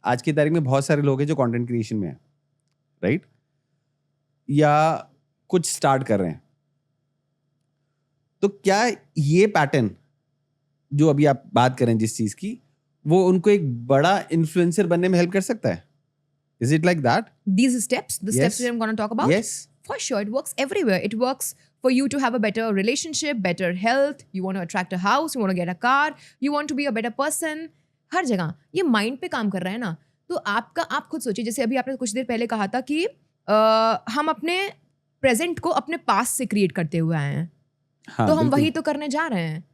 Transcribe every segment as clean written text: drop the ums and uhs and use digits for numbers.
आज की तारीख में बहुत सारे लोग हैं जो कंटेंट क्रिएशन में हैं, राइट, या कुछ स्टार्ट कर रहे हैं, तो क्या ये पैटर्न जो अभी आप बात करें जिस चीज की, वो उनको एक बड़ा इन्फ्लुएंसर बनने में हेल्प कर सकता है? Is it like that? These steps, the steps that I'm going to talk about, Yes. for sure, it works everywhere. It works for you to have a better relationship, better health. You want to attract a house, you want to get a car, you want to be a better person. हर जगह ये mind पे काम कर रहा है ना. तो आप खुद सोचिए, जैसे अभी आपने कुछ देर पहले कहा था कि हम अपने प्रेजेंट को अपने पास्ट से क्रिएट करते हुए आए हैं. हाँ, तो हम बिल्कुल. वही तो करने जा रहे हैं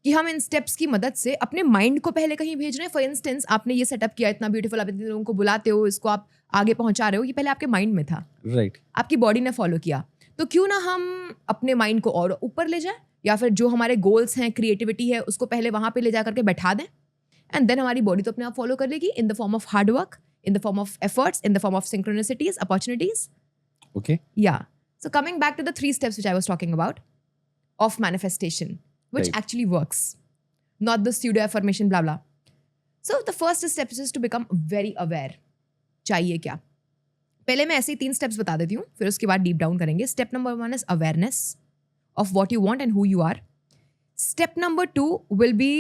कि हम इन स्टेप्स की मदद से अपने माइंड को पहले कहीं भेज रहे हैं. फॉर इंस्टेंस, आपने ये सेटअप किया इतना ब्यूटीफुल, आप इतने लोगों को बुलाते हो, इसको आप आगे पहुंचा रहे हो, ये पहले आपके माइंड में था, राइट. आपकी बॉडी ने फॉलो किया. तो क्यों ना हम अपने माइंड को और ऊपर ले जाए, या फिर जो हमारे गोल्स हैं, क्रिएटिविटी है, उसको पहले वहां पे ले जा करके बैठा दें, एंड देन हमारी बॉडी तो अपने आप फॉलो कर लेगी in the form of hard work, in the form of efforts, in the form of synchronicities, opportunities. Okay. Yeah. So coming back to the 3 steps which I was talking about of manifestation, which Right. actually works, not the pseudo affirmation blah blah. So the first step is to become very aware. चाहिए क्या? पहले मैं ऐसे ही 3 steps बता देती हूँ, फिर उसके बाद deep down करेंगे. Step number 1 is awareness of what you want and who you are. Step number 2 will be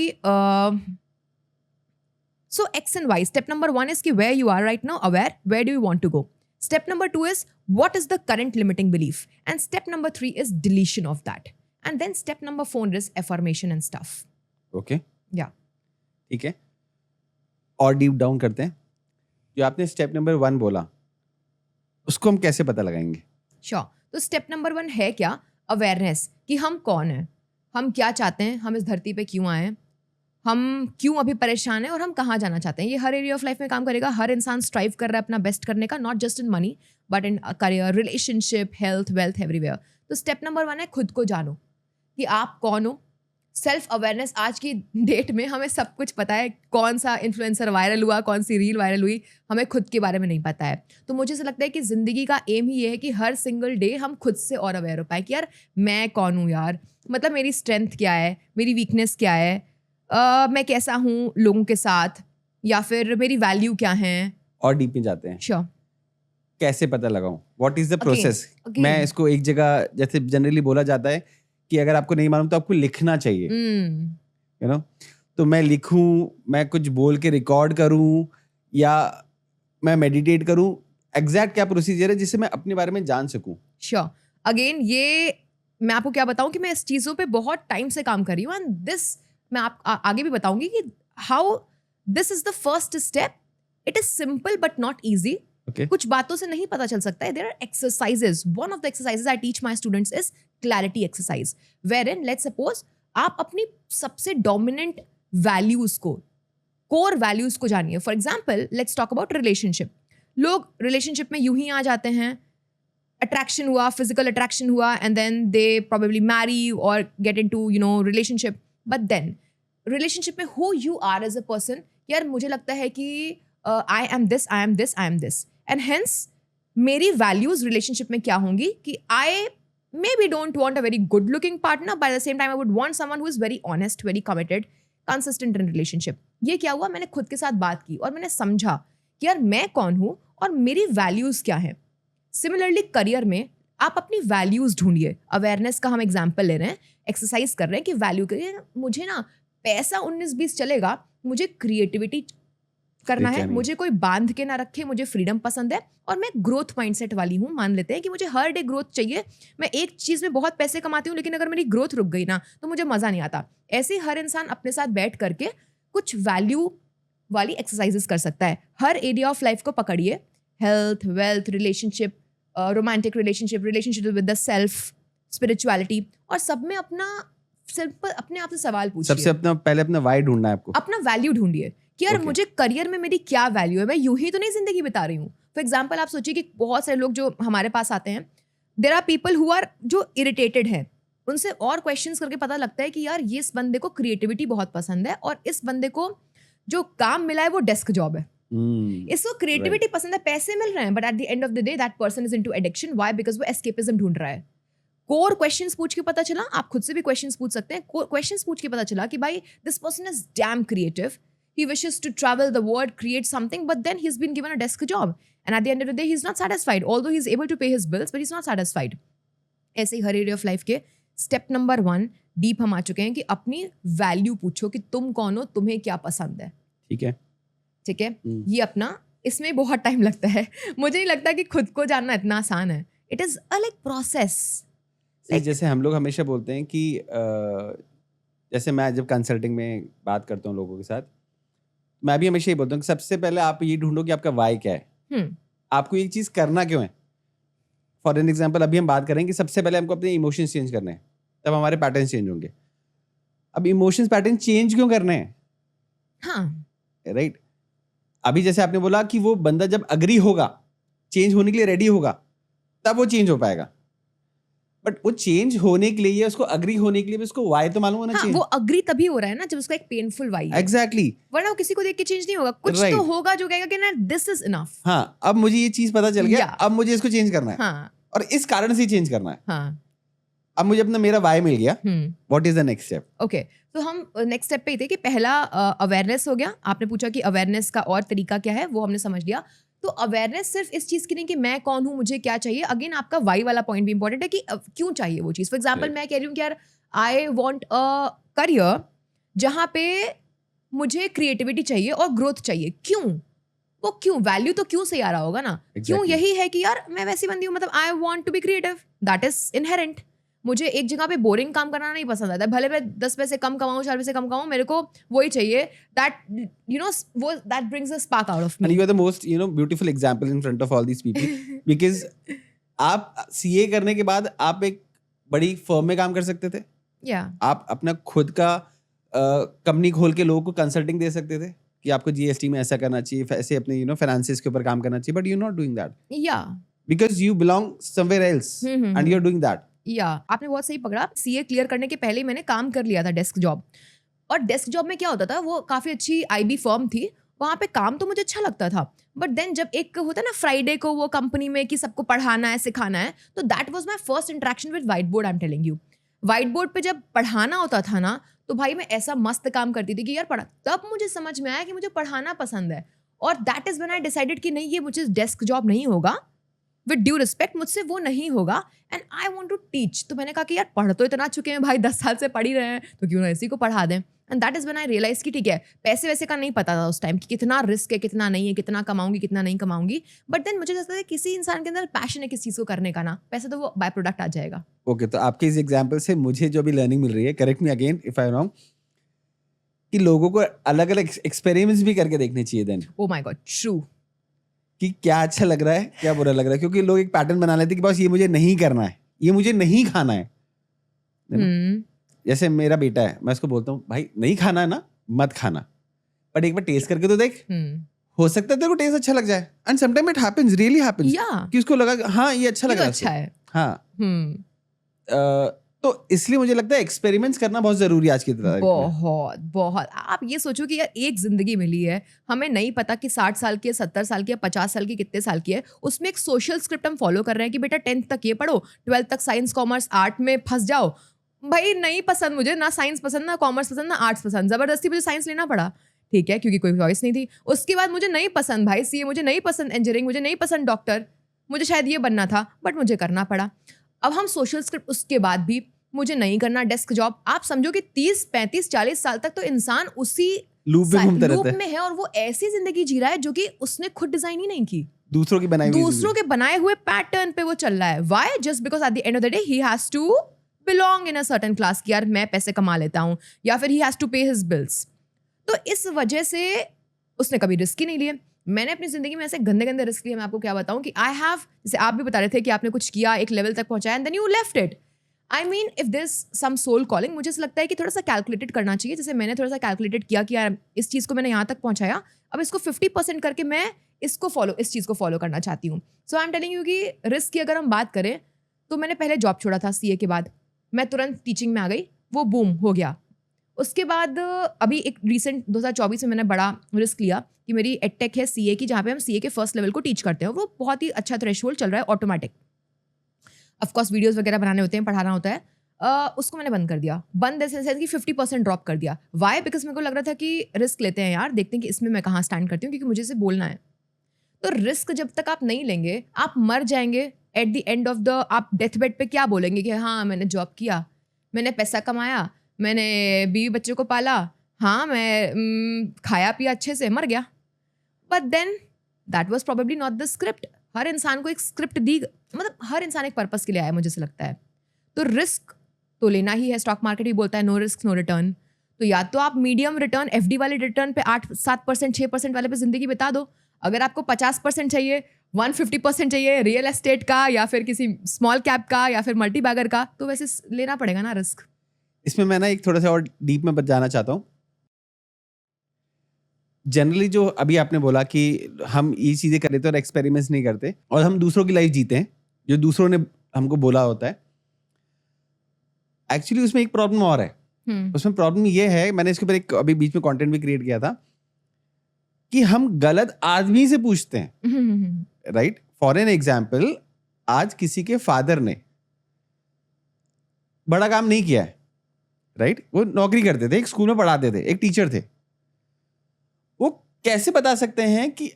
so X and Y. Step number 1 is कि where you are right now, aware, where do you want to go? Step number 2 is what is the current limiting belief? And step number 3 is deletion of that. And then step number 4 is affirmation and stuff. Okay. Yeah. ठीक है. और deep down करते हैं. जो आपने step number 1 बोला, उसको हम कैसे पता लगाएंगे? Sure. तो step number 1 है क्या? Awareness. कि हम कौन हैं? हम क्या चाहते हैं? हम इस धरती पे क्यों आए हैं? हम क्यों अभी परेशान हैं और हम कहाँ जाना चाहते हैं? ये हर एरिया ऑफ लाइफ में काम करेगा. हर इंसान स्ट्राइव कर रहा है अपना बेस्ट करने का, not just in money but in career, relationship, health, wealth, everywhere. तो स्टेप नंबर 1 है खुद को जानो कि आप कौन हो. Self awareness. आज की डेट में हमें सब कुछ पता है, कौन सा इन्फ्लुएंसर वायरल हुआ, कौन सी रील वायरल हुई, हमें खुद के बारे में नहीं पता है. तो मुझे ऐसा लगता है कि जिंदगी का एम ही ये है कि हर सिंगल डे हम खुद से और अवेयर हो पाए कि यार मैं कौन हूँ, यार मतलब मेरी स्ट्रेंथ क्या है, मेरी वीकनेस क्या है, मैं कैसा हूँ लोगों के साथ, या फिर मेरी वैल्यू क्या है. और डीप में जाते हैं. श्योर. कैसे पता लगाऊं? What is the Again, process? again. मैं इसको एक जगह, जैसे जनरली बोला जाता है कि अगर आपको नहीं मालूम तो आपको लिखना चाहिए, यू नो. तो मैं लिखूं, मैं कुछ बोल के रिकॉर्ड करूं, या मैं मेडिटेट करूं? एग्जैक्ट क्या प्रोसीजर है जिससे मैं अपने बारे में जान सकूं? श्योर. अगेन ये मैं आपको क्या बताऊं कि मैं इस चीज़ों पे बहुत टाइम से काम कर रही हूँ, एंड दिस मैं आगे भी बताऊंगी कि how this is the first step. It is simple but not easy. Okay. कुछ बातों से नहीं पता चल सकता है. There are exercises. One of the exercises I teach my students is clarity exercise, where in let's suppose आप अपनी सबसे डोमिनेंट वैल्यूज को, कोर वैल्यूज को जानिए. For example let's talk about relationship. लोग रिलेशनशिप में यूं ही आ जाते हैं, अट्रैक्शन हुआ, फिजिकल अट्रैक्शन हुआ, and then they probably marry और get into relationship. But then relationship में who you are as a person, यार मुझे लगता है कि I am this, I am this, I am this, and hence मेरी वैल्यूज रिलेशनशिप में क्या होंगी कि आई maybe don't want a very good looking partner, but at the same time I would want someone who is very honest, very committed, consistent in relationship. ये क्या हुआ, मैंने खुद के साथ बात की और मैंने समझा कि यार मैं कौन हूँ और मेरी वैल्यूज क्या हैं. सिमिलरली करियर में आप अपनी वैल्यूज ढूंढिए. अवेयरनेस का हम एग्जाम्पल ले रहे हैं, एक्सरसाइज कर रहे हैं कि वैल्यू करिए. मुझे ना पैसा 19-20 चलेगा, मुझे क्रिएटिविटी करना है, मुझे कोई बांध के ना रखे, मुझे फ्रीडम पसंद है, और मैं ग्रोथ माइंडसेट वाली हूँ. मान लेते हैं कि मुझे हर डे ग्रोथ चाहिए. मैं एक चीज में बहुत पैसे कमाती हूँ, लेकिन अगर मेरी ग्रोथ रुक गई ना तो मुझे मजा नहीं आता. ऐसे ही हर इंसान अपने साथ बैठ करके कुछ वैल्यू वाली एक्सरसाइजेस कर सकता है. हर एरिया ऑफ लाइफ को पकड़िए, health, wealth, relationship, romantic relationship, relationship with the self, spirituality, और सब में अपना सिंपल अपने आप से सवाल पूछिए. सबसे पहले अपना वाई ढूंढना है आपको. अपना वैल्यू ढूंढिए कि यार मुझे करियर में मेरी क्या वैल्यू है. मैं यूं ही तो नहीं जिंदगी बिता रही हूँ. फॉर एग्जाम्पल आप सोचिए कि बहुत सारे लोग जो हमारे पास आते हैं, there are people who are जो इरिटेटेड हैं. उनसे और क्वेश्चंस करके पता लगता है कि यार ये इस बंदे को क्रिएटिविटी बहुत पसंद है, और इस बंदे को जो काम मिला है वो डेस्क जॉब है. इसको क्रिएटिविटी पसंद है, पैसे मिल रहे हैं, but at the end of the day that person is into addiction. Why? Because वो एस्केपिज्म ढूंढ रहा है. कोर क्वेश्चंस पूछ के पता चला, आप खुद से भी क्वेश्चंस पूछ सकते हैं. क्वेश्चंस पूछ के पता चला कि भाई this person is damn creative. he wishes to travel the world, create something, but then he's been given a desk job. And at the end of the day, he's not satisfied. Although he's able to pay his bills, but he's not satisfied. ऐसे ही हर area of life के step number 1 deep हम आ चुके हैं कि अपनी value पूछो कि तुम कौन हो, तुम्हें क्या पसंद है. ठीक है. ये अपना, इसमें बहुत टाइम लगता है. मुझे नहीं लगता कि खुद को जानना इतना आसान है. It is a like process. जैसे हम लोग हमेशा बोलते हैं कि जैसे मैं जब कंसल्टिंग में बात करता हूँ लोगों के साथ, मैं भी हमेशा ही बोलता हूँ कि सबसे पहले आप ये ढूंढो कि आपका वाई क्या है. आपको ये चीज़ करना क्यों है. फॉर एन एग्जाम्पल अभी हम बात करें कि सबसे पहले हमको अपने इमोशंस चेंज करने हैं, तब हमारे पैटर्न चेंज होंगे. अब इमोशंस पैटर्न चेंज क्यों करने हैं. हाँ राइट. अभी जैसे आपने बोला कि वो बंदा जब अग्री होगा, चेंज होने के लिए रेडी होगा, तब वो चेंज हो पाएगा. बट वो चेंज होने के लिए, उसको अग्री होने के लिए भी उसको वाई तो मालूम होना चाहिए. वो अग्री तभी हो रहा है ना जब उसका एक पेनफुल वाई है. एग्जैक्टली. वरना वो किसी को देख के चेंज नहीं होगा. कुछ तो होगा जो कहेगा कि ना दिस इज इनफ. हाँ, अब मुझे ये चीज पता चल गया, अब मुझे इसको चेंज करना है. हाँ. और इस कारण से चेंज करना है. हाँ. अब मुझे अपना मेरा वाई मिल गया. What is the next step. Okay, तो हम नेक्स्ट स्टेप पे ही थे कि पहला अवेयरनेस हो गया. आपने पूछा कि अवेयरनेस का और तरीका क्या है, वो हमने समझ लिया. तो अवेयरनेस सिर्फ इस चीज की नहीं कि मैं कौन हूँ, मुझे क्या चाहिए. अगेन आपका वाई वाला पॉइंट भी इंपॉर्टेंट है कि क्यों चाहिए वो चीज. फॉर एग्जाम्पल मैं कह रही हूँ कि यार आई वॉन्ट अ करियर जहाँ पे मुझे क्रिएटिविटी चाहिए और ग्रोथ चाहिए. क्यों? वो क्यों, वैल्यू तो क्यों से आ रहा होगा ना. क्यों यही है कि यार मैं वैसी बंदी हूँ, मतलब I want to be creative, that is inherent. मुझे एक जगह पे बोरिंग काम करना नहीं पसंद आता. भले मैं 10 पैसे कम कमाऊं, 4 पैसे कम कमाऊं, मेरे को वही चाहिए. दैट यू नो वो that brings a spark out of me. And you are the most beautiful example in front of all these people because आप सीए करने के बाद आप एक बड़ी फर्म में काम कर सकते थे. आप अपना खुद का कंपनी खोल के लोगों को कंसल्टिंग दे सकते थे कि आपको जीएसटी में ऐसा करना चाहिए, ऐसे अपने फाइनेंसेस के ऊपर काम करना चाहिए. But you are not doing that because you belong somewhere else and you are doing that. आपने बहुत सही पकड़ा. सीए क्लियर करने के पहले ही मैंने काम कर लिया था डेस्क जॉब. और डेस्क जॉब में क्या होता था, वो काफी अच्छी आईबी फर्म थी. वहाँ पे काम तो मुझे अच्छा लगता था. बट देन जब एक होता है ना फ्राइडे को वो कंपनी में कि सबको पढ़ाना है, सिखाना है, तो that was my first interaction with white board. I am telling you, white board पे जब पढ़ाना होता था ना, तो भाई मैं ऐसा मस्त काम करती थी कि यार पढ़ा. तब मुझे समझ में आया कि मुझे पढ़ाना पसंद है. और that is when I decided कि नहीं, ये मुझे डेस्क जॉब नहीं होगा. विद ड्यू रिस्पेक्ट, मुझसे वो नहीं होगा. And I want to teach. तो मैंने कहा कि यार पढ़ तो इतना चुके हैं भाई, 10 साल से पढ़ ही रहे हैं, तो क्यों ना इसी को पढ़ा दें. And that is when I realise कि ठीक है, पैसे वैसे का नहीं पता था उस टाइम कि कितना रिस्क है, कितना नहीं है, कितना कमाऊंगी, कितना नहीं कमाऊंगी. बट देन मुझे लगता है किसी इंसान के अंदर पैशन है किस चीज़ को करने का ना, पैसे तो वो बाय प्रोडक्ट आ जाएगा. ओके, तो आपके इस एग्जाम्पल से मुझे जो भी लर्निंग मिल रही है, correct me again if I am wrong, कि लोगों को अलग अलग एक्सपेरिमेंट्स भी करके देखने चाहिए. Then oh my God, true. कि क्या अच्छा लग रहा है, क्या बुरा लग रहा है. क्योंकि लोग एक पैटर्न बना लेते हैं कि बस ये मुझे नहीं करना है, ये मुझे नहीं खाना है. जैसे मेरा बेटा है, मैं उसको बोलता हूँ भाई नहीं खाना है ना, मत खाना, बट एक बार टेस्ट करके तो देख. हो सकता है तेरे को टेस्ट अच्छा लग जाए. And sometime it happens, really happens, कि उसको लगा हाँ ये अच्छा लग रहा है, अच्छा है. हाँ. तो इसलिए मुझे लगता है एक्सपेरिमेंट्स करना बहुत जरूरी है आज की तारीख में. बहुत. आप ये सोचो कि यार एक जिंदगी मिली है, हमें नहीं पता कि 60 साल की है, 70 साल की है, 50 साल की, कितने साल की है. उसमें एक सोशल स्क्रिप्ट हम फॉलो कर रहे हैं कि बेटा 10th तक ये पढ़ो, 12th तक साइंस कॉमर्स आर्ट में फंस जाओ. भाई नहीं पसंद मुझे, ना साइंस पसंद, ना कॉमर्स पसंद, ना आर्ट्स पसंद. जबरदस्ती मुझे साइंस लेना पड़ा, ठीक है, क्योंकि कोई चॉइस नहीं थी. उसके बाद मुझे नहीं पसंद भाई सीए, मुझे नहीं पसंद इंजीनियरिंग, मुझे नहीं पसंद डॉक्टर, मुझे शायद ये बनना था, बट मुझे करना पड़ा. अब हम सोशल स्क्रिप्ट, उसके बाद भी मुझे नहीं करना डेस्क जॉब. आप समझो कि 30, 35, 40 साल तक तो इंसान उसी लूप में है, और वो ऐसी जिंदगी जी रहा है जो कि उसने खुद डिजाइन ही नहीं की, दूसरों के बनाए हुए पैटर्न पे वो चल रहा है. Why? Just because at the end of the day he has to belong in a certain class कि यार मैं पैसे कमा लेता हूँ, या फिर he has to pay his bills. तो इस वजह से उसने कभी रिस्क ही नहीं लिए. मैंने अपनी जिंदगी में ऐसे गंदे गंदे रिस्क लिए, मैं आपको क्या बताऊं, कि आई हैव, जैसे आप भी बता रहे थे कि आपने कुछ किया, एक लेवल तक पहुंचाया, and then you left it. I mean if this some soul calling, मुझे ऐसा लगता है कि थोड़ा सा कैलकुलेटेड करना चाहिए. जैसे मैंने थोड़ा सा कैलकुलेटेड किया कि यार इस चीज़ को मैंने यहाँ तक पहुँचाया, अब इसको 50% करके मैं इस चीज़ को फॉलो करना चाहती हूँ. सो आई एम टेलिंग यू कि रिस्क की अगर हम बात करें, तो मैंने पहले जॉब छोड़ा था सीए के बाद, मैं तुरंत टीचिंग में आ गई, वो बूम हो गया. उसके बाद अभी एक रिसेंट 2024 में मैंने बड़ा रिस्क लिया कि मेरी एडटेक है सीए की, जहाँ पे हम सीए के फर्स्ट लेवल को टीच करते हैं. वो बहुत ही अच्छा थ्रेशोल्ड चल रहा है, ऑटोमेटिक. ऑफकोर्स वीडियोस वगैरह बनाने होते हैं, पढ़ाना होता है. उसको मैंने बंद कर दिया. बंद इन सेंस कि 50% ड्रॉप कर दिया. वाई? बिकॉज मेरे को लग रहा था कि रिस्क लेते हैं यार, देखते हैं कि इसमें मैं कहाँ स्टैंड करती हूँ, क्योंकि मुझे इसे बोलना है. तो रिस्क जब तक आप नहीं लेंगे, आप मर जाएंगे. Eight the end of the, आप डेथ बेड पे क्या बोलेंगे कि हाँ मैंने जॉब किया, मैंने पैसा कमाया, मैंने बीवी बच्चों को पाला, हाँ मैं खाया पिया अच्छे से, मर गया. But then that was probably not the script. हर इंसान को एक स्क्रिप्ट दी, मतलब हर इंसान एक पर्पस के लिए आया, मुझे से लगता है. तो रिस्क तो लेना ही है. स्टॉक मार्केट भी बोलता है नो रिस्क नो रिटर्न. तो या तो आप मीडियम रिटर्न, FD वाले रिटर्न पे 8-7%, 6% वाले पे जिंदगी बिता दो. अगर आपको 50% चाहिए, 150% चाहिए रियल एस्टेट का, या फिर किसी स्मॉल कैप का, या फिर मल्टी बैगर का, तो वैसे लेना पड़ेगा ना रिस्क. इसमें मैं ना एक थोड़ा सा और डीप में जाना चाहता हूँ. जनरली जो अभी आपने बोला कि हम ये चीजें कर लेते हैं और एक्सपेरिमेंट्स नहीं करते, और हम दूसरों की लाइफ जीते हैं जो दूसरों ने हमको बोला होता है. एक्चुअली उसमें एक प्रॉब्लम और है. उसमें प्रॉब्लम ये है, मैंने इसके ऊपर एक अभी बीच में कंटेंट भी क्रिएट किया था, कि हम गलत आदमी से पूछते हैं. राइट? फॉर एन एग्जाम्पल, आज किसी के फादर ने बड़ा काम नहीं किया है, राइट? वो नौकरी करते थे, एक स्कूल में पढ़ाते थे, एक टीचर थे. वो कैसे बता सकते हैं कि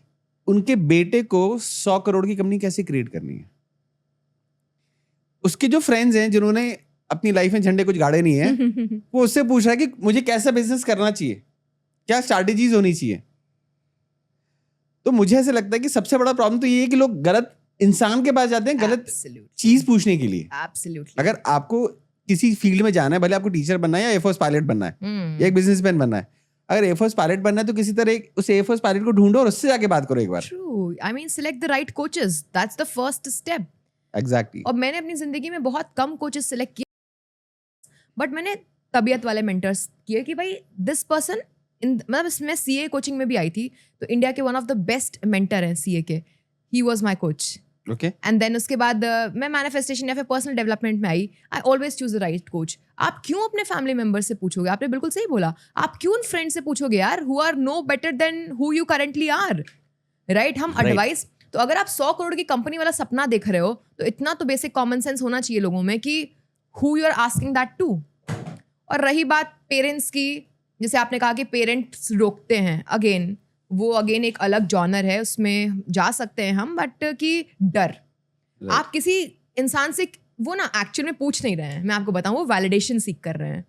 उनके बेटे को 100 करोड़ की कंपनी कैसे क्रिएट करनी है? उसके जो फ्रेंड्स हैं जिन्होंने अपनी लाइफ में झंडे कुछ गाड़े नहीं है, वो उससे पूछ रहा है कि मुझे कैसा बिजनेस करना चाहिए, क्या स्ट्रैटेजीज होनी चाहिए. तो मुझे ऐसे लगता है कि सबसे बड़ा प्रॉब्लम तो ये है कि लोग गलत इंसान के पास जाते हैं गलत चीज पूछने के लिए. अगर आपको किसी फील्ड में जाना है, भले आपको टीचर बनना है या एयरफोर्स पायलट बनना है, या एक बिजनेसमैन बनना है, अगर एयरफोर्स पायलट बनना है तो किसी तरह उस एयरफोर्स पायलट को ढूंढो और उससे जाके बात करो एक बार. True. I mean, select the right coaches. That's the first step. Exactly. और मैंने अपनी जिंदगी में बहुत कम कोचेस सिलेक्ट किए, बट मैंने तबीयत वाले मेंटर्स किए कि भाई दिस पर्सन, मतलब मैं CA कोचिंग में भी आई थी, तो इंडिया के one of the best mentor हैं CA के, ही was my coach. Okay. And then उसके बाद मैं मैनिफेस्टेशन या फिर पर्सनल डेवलपमेंट में आई. I always choose the right coach. आप क्यों अपने फैमिली मेंबर से पूछोगे? आपने बिल्कुल सही बोला. आप क्यों उन फ्रेंड से पूछोगे यार, who are no better than who you currently are, right? हम एडवाइस, तो अगर आप 100 करोड़ की कंपनी वाला सपना देख रहे हो, तो इतना तो बेसिक कॉमन सेंस होना चाहिए लोगों में कि who you are asking that to. और रही बात पेरेंट्स की, जैसे आपने कहा कि पेरेंट्स रोकते हैं, अगेन वो अगेन एक अलग जॉनर है, उसमें जा सकते हैं हम, बट कि डर. आप किसी इंसान से वो ना एक्चुअल में पूछ नहीं रहे हैं, मैं आपको बताऊं, वो वैलिडेशन सीख कर रहे हैं.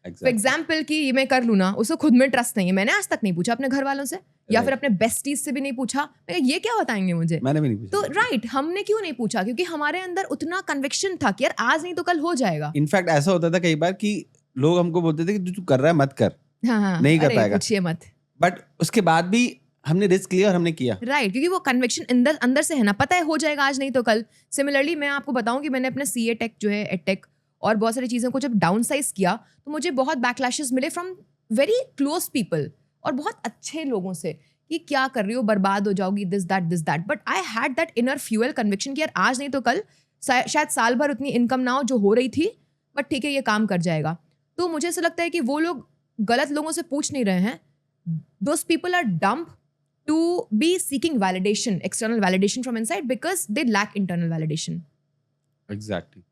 फॉर एग्जाम्पल कि ये मैं कर लूँ ना, उसको खुद में ट्रस्ट नहीं है. मैंने आज तक नहीं पूछा अपने घर वालों से, या फिर अपने बेस्टीज से भी नहीं पूछा. ये क्या बताएंगे मुझे? मैंने भी नहीं पूछा. तो राइट, हमने क्यों नहीं पूछा? क्योंकि हमारे अंदर उतना कन्विक्शन था कि यार आज नहीं तो कल हो जाएगा. इनफैक्ट ऐसा होता था कई बार कि लोग हमको बोलते थे कि तू कर रहा है मत कर. हाँ, नहीं कर पाएगा, पूछिए मत. बट उसके बाद भी हमने रिस्क लिया और हमने किया. राइट, क्योंकि वो कन्विक्शन अंदर से है ना, पता है हो जाएगा आज नहीं तो कल. सिमिलरली मैं आपको बताऊं कि मैंने अपने CA टेक जो है, एडटेक और बहुत सारी चीज़ों को जब डाउन साइज किया, तो मुझे बहुत बैकलैशेस मिले फ्रॉम वेरी क्लोज पीपल और बहुत अच्छे लोगों से कि क्या कर रही हो, बर्बाद हो जाओगी, this that. But I had that inner fuel conviction कि यार आज नहीं तो कल, शायद साल भर उतनी इनकम ना हो जो हो रही थी, बट ठीक है ये काम कर जाएगा. तो मुझे ऐसा लगता है कि वो लोग गलत लोगों से पूछ नहीं रहे हैं. Those people are dumb to be seeking validation, external validation from inside, because they lack internal validation. Exactly.